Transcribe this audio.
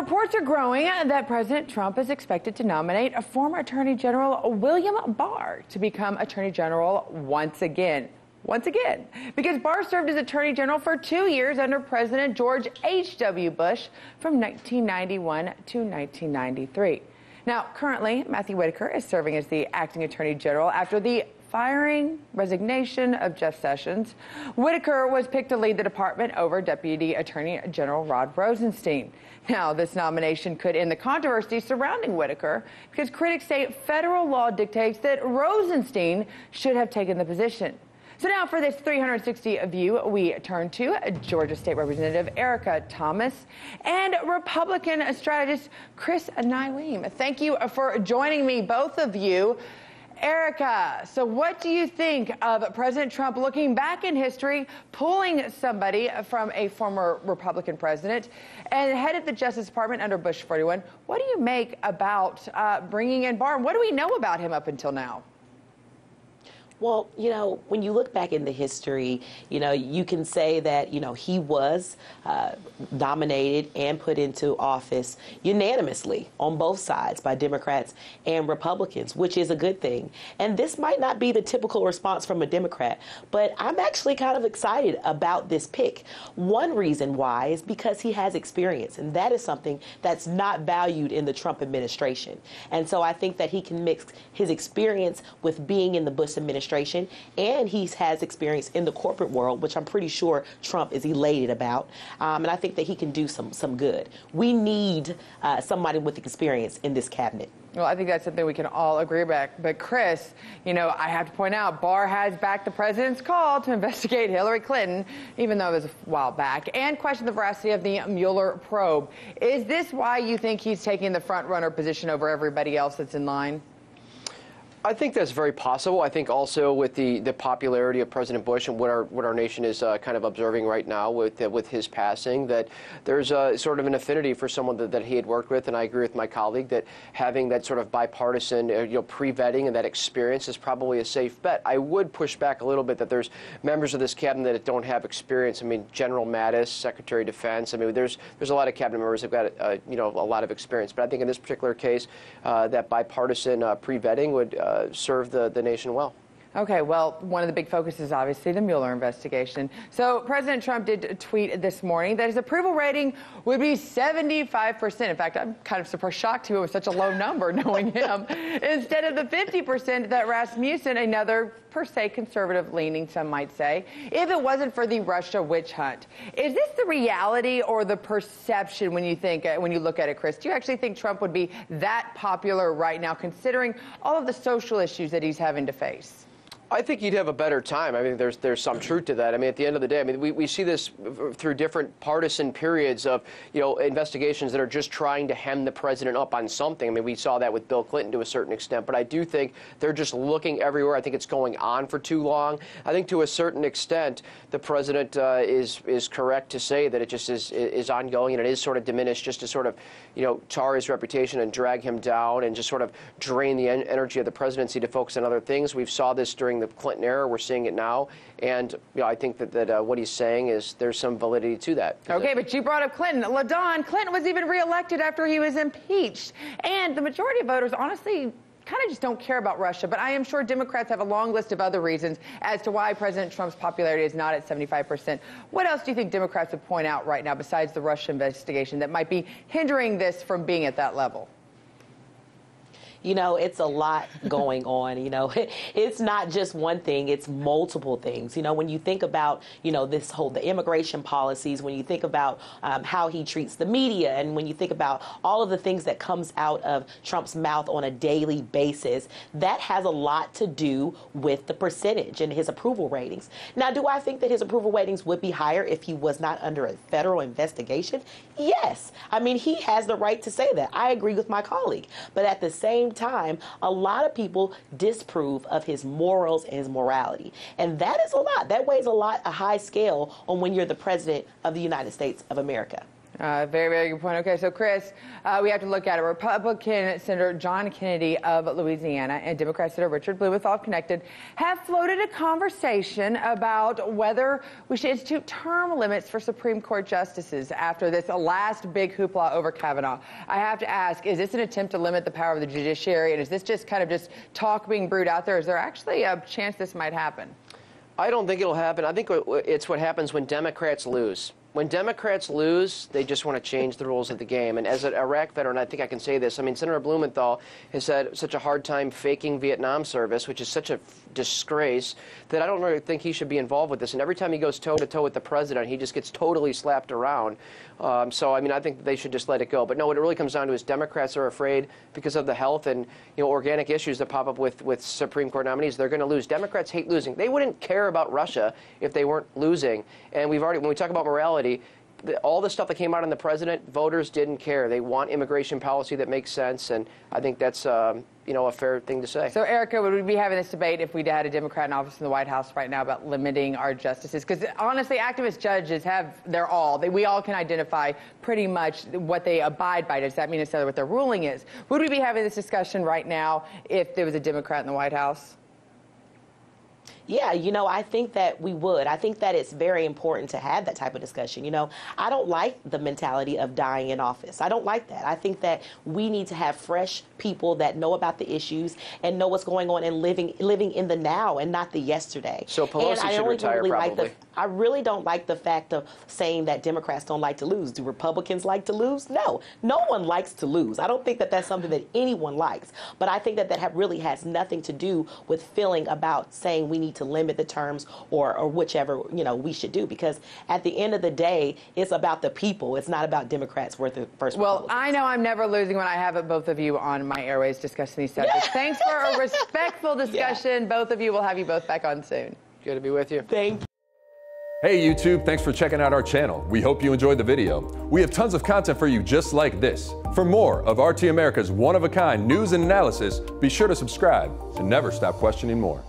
reports are growing that President Trump is expected to nominate a former Attorney General William Barr to become Attorney General once again. Because Barr served as Attorney General for 2 years under President George H.W. Bush from 1991 to 1993. Now, currently, Matthew Whitaker is serving as the acting Attorney General after the resignation of Jeff Sessions. Whitaker was picked to lead the department over Deputy Attorney General Rod Rosenstein. Now, this nomination could end the controversy surrounding Whitaker because critics say federal law dictates that Rosenstein should have taken the position. So now for this 360 view, we turn to Georgia State Representative Erica Thomas and Republican strategist Chris Neiweem. Thank you for joining me, both of you. Erica, so what do you think of President Trump looking back in history, pulling somebody from a former Republican president and headed the Justice Department under Bush 41? What do you make about bringing in Barr? What do we know about him up until now? Well, when you look back in the history, you can say that, he was nominated and put into office unanimously on both sides by Democrats and Republicans, which is a good thing. And this might not be the typical response from a Democrat, but I'm actually kind of excited about this pick. One reason why is because he has experience, and that is something that's not valued in the Trump administration. And so I think that he can mix his experience with being in the Bush administration, and he has experience in the corporate world, which I'm pretty sure Trump is elated about. And I think that he can do some good. We need somebody with experience in this cabinet. Well, I think that's something we can all agree about. But Chris, I have to point out, Barr has backed the president's call to investigate Hillary Clinton, even though it was a while back, and questioned the veracity of the Mueller probe. Is this why you think he's taking the front runner position over everybody else that's in line? I think that's very possible. I think also with the popularity of President Bush and what our nation is kind of observing right now with his passing, that there's sort of an affinity for someone that he had worked with. And I agree with my colleague that having that sort of bipartisan, pre-vetting and that experience is probably a safe bet. I would push back a little bit that there's members of this cabinet that don't have experience. I mean, General Mattis, Secretary of Defense. I mean, there's a lot of cabinet members who've got a lot of experience. But I think in this particular case, that bipartisan pre-vetting would serve the nation well. Okay, well, one of the big focuses is obviously the Mueller investigation. So President Trump did tweet this morning that his approval rating would be 75%. In fact, I'm kind of surprised, shocked to it was such a low number, knowing him, instead of the 50% that Rasmussen, another per se conservative leaning, some might say, if it wasn't for the Russia witch hunt. Is this the reality or the perception when you look at it, Chris? Do you actually think Trump would be that popular right now, considering all of the social issues that he's having to face? I think you'd have a better time. I mean, there's some truth to that. I mean, at the end of the day, I mean, we see this through different partisan periods of, investigations that are just trying to hem the president up on something. I mean, we saw that with Bill Clinton to a certain extent, but I do think they're just looking everywhere. I think it's going on for too long. I think to a certain extent, the president is correct to say that it just is ongoing, and it is sort of diminished just to sort of, tar his reputation and drag him down and just sort of drain the energy of the presidency to focus on other things. We saw this during the Clinton era. We're seeing it now. And I think that what he's saying is there's some validity to that. Okay, but you brought up Clinton. LaDawn, Clinton was even reelected after he was impeached. And the majority of voters, honestly, kind of just don't care about Russia. But I am sure Democrats have a long list of other reasons as to why President Trump's popularity is not at 75%. What else do you think Democrats would point out right now besides the Russia investigation that might be hindering this from being at that level? It's a lot going on. It's not just one thing, it's multiple things. When you think about, the immigration policies, when you think about how he treats the media, and when you think about all of the things that comes out of Trump's mouth on a daily basis, that has a lot to do with the percentage and his approval ratings. Now, do I think that his approval ratings would be higher if he was not under a federal investigation? Yes. I mean, he has the right to say that. I agree with my colleague. But at the same time, a lot of people disapprove of his morals and his morality. And that is a lot. That weighs a high scale on when you're the president of the United States of America. Very, very good point. Okay, so Chris, we have to look at it. Republican Senator John Kennedy of Louisiana and Democrat Senator Richard Blumenthal of Connecticut have floated a conversation about whether we should institute term limits for Supreme Court justices after this last big hoopla over Kavanaugh. I have to ask, is this an attempt to limit the power of the judiciary, and is this just kind of just talk being brewed out there? Is there actually a chance this might happen? I don't think it'll happen. I think it's what happens when Democrats lose. When Democrats lose, they just want to change the rules of the game. And as an Iraq veteran, I think I can say this. I mean, Senator Blumenthal has had such a hard time faking Vietnam service, which is such a disgrace, that I don't really think he should be involved with this. And every time he goes toe-to-toe with the president, he just gets totally slapped around. So, I mean, I think they should just let it go. But no, what it really comes down to is Democrats are afraid because of the health and organic issues that pop up with Supreme Court nominees. They're going to lose. Democrats hate losing. They wouldn't care about Russia if they weren't losing. And when we talk about morality, all the stuff that came out on the president, voters didn't care. They want immigration policy that makes sense, and I think that's a fair thing to say. So, Erica, would we be having this debate if we had a Democrat in office in the White House right now about limiting our justices? Because honestly, activist judges have their all. We all can identify pretty much what they abide by. Does that mean necessarily what their ruling is? Would we be having this discussion right now if there was a Democrat in the White House? Yeah, I think that we would. I think that it's very important to have that type of discussion. I don't like the mentality of dying in office. I don't like that. I think that we need to have fresh people that know about the issues and know what's going on and living in the now and not the yesterday. So Pelosi should retire, probably. I really don't like the fact of saying that Democrats don't like to lose. Do Republicans like to lose? No. No one likes to lose. I don't think that that's something that anyone likes. But I think that really has nothing to do with feeling about saying we need to limit the terms or whichever, we should do. Because at the end of the day, it's about the people. It's not about Democrats versus Republicans. Well, I know I'm never losing when I have both of you on my airways discussing these subjects. Thanks for a respectful discussion. Yeah. Both of you. We'll have you both back on soon. Good to be with you. Thank you. Hey YouTube, thanks for checking out our channel. We hope you enjoyed the video. We have tons of content for you just like this. For more of RT America's one-of-a-kind news and analysis, be sure to subscribe and never stop questioning more.